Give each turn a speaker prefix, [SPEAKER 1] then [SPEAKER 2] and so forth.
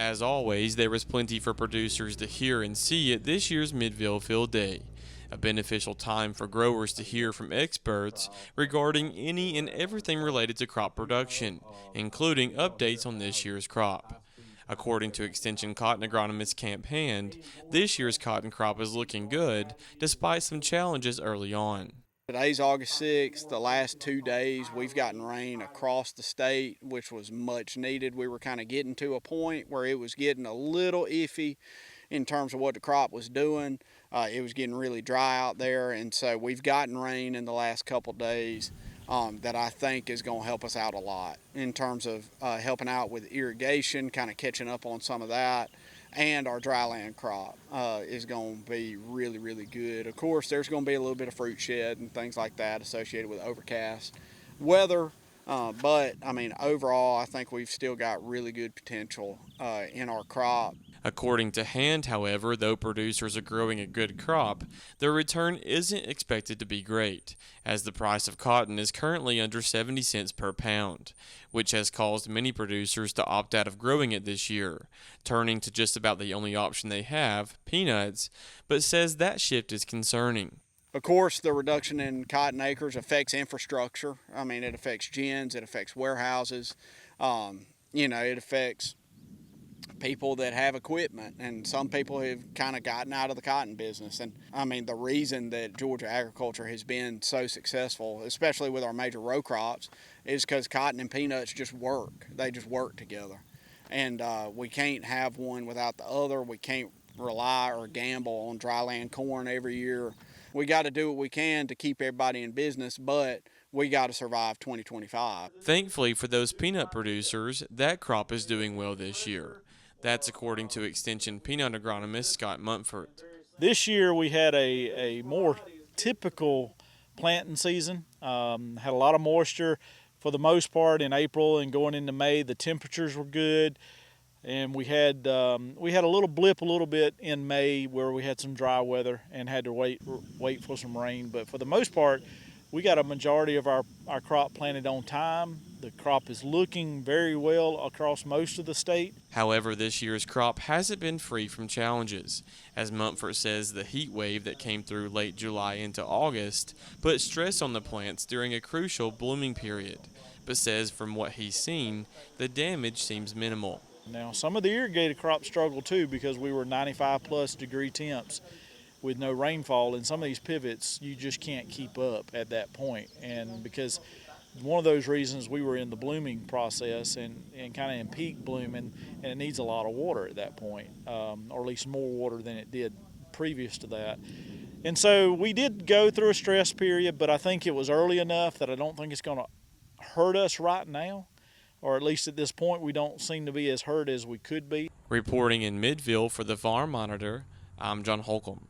[SPEAKER 1] As always, there was plenty for producers to hear and see at this year's Midville Field Day, a beneficial time for growers to hear from experts regarding any and everything related to crop production, including updates on this year's crop. According to Extension Cotton Agronomist Camp Hand, this year's cotton crop is looking good despite some challenges early on.
[SPEAKER 2] Today's August 6th. The last 2 days we've gotten rain across the state, which was much needed. We were kind of getting to a point where it was getting a little iffy in terms of what the crop was doing. It was getting really dry out there, and so we've gotten rain in the last couple days that I think is going to help us out a lot in terms of helping out with irrigation, kind of catching up on some of that. And our dryland crop is going to be really, really good. Of course, there's going to be a little bit of fruit shed and things like that associated with overcast weather. But, I mean, overall, I think we've still got really good potential in our crop.
[SPEAKER 1] According to Hand, however, though producers are growing a good crop, their return isn't expected to be great, as the price of cotton is currently under 70 cents per pound, which has caused many producers to opt out of growing it this year, turning to just about the only option they have, peanuts, but says that shift is concerning.
[SPEAKER 2] Of course, the reduction in cotton acres affects infrastructure. I mean, it affects gins, it affects warehouses, it affects people that have equipment, and some people have kind of gotten out of the cotton business. And I mean, the reason that Georgia agriculture has been so successful, especially with our major row crops, is because cotton and peanuts just work. They just work together. And we can't have one without the other. We can't rely or gamble on dryland corn every year. We got to do what we can to keep everybody in business, but we got to survive 2025.
[SPEAKER 1] Thankfully for those peanut producers, that crop is doing well this year. That's according to Extension Peanut Agronomist Scott Monfort.
[SPEAKER 3] This year we had a more typical planting season. Had a lot of moisture for the most part in April and going into May. The temperatures were good, and we had a little blip a little bit in May where we had some dry weather and had to wait for some rain. But for the most part, we got a majority of our crop planted on time. The crop is looking very well across most of the state.
[SPEAKER 1] However, this year's crop hasn't been free from challenges. As Monfort says, the heat wave that came through late July into August put stress on the plants during a crucial blooming period, but says from what he's seen, the damage seems minimal.
[SPEAKER 3] Now, some of the irrigated crops struggle too because we were 95+ degree temps with no rainfall, and some of these pivots you just can't keep up at that point. And because one of those reasons we were in the blooming process and kind of in peak blooming, and it needs a lot of water at that point, or at least more water than it did previous to that. And so we did go through a stress period, but I think it was early enough that I don't think it's going to hurt us right now, or at least at this point we don't seem to be as hurt as we could be.
[SPEAKER 1] Reporting in Midville for the Farm Monitor, I'm John Holcomb.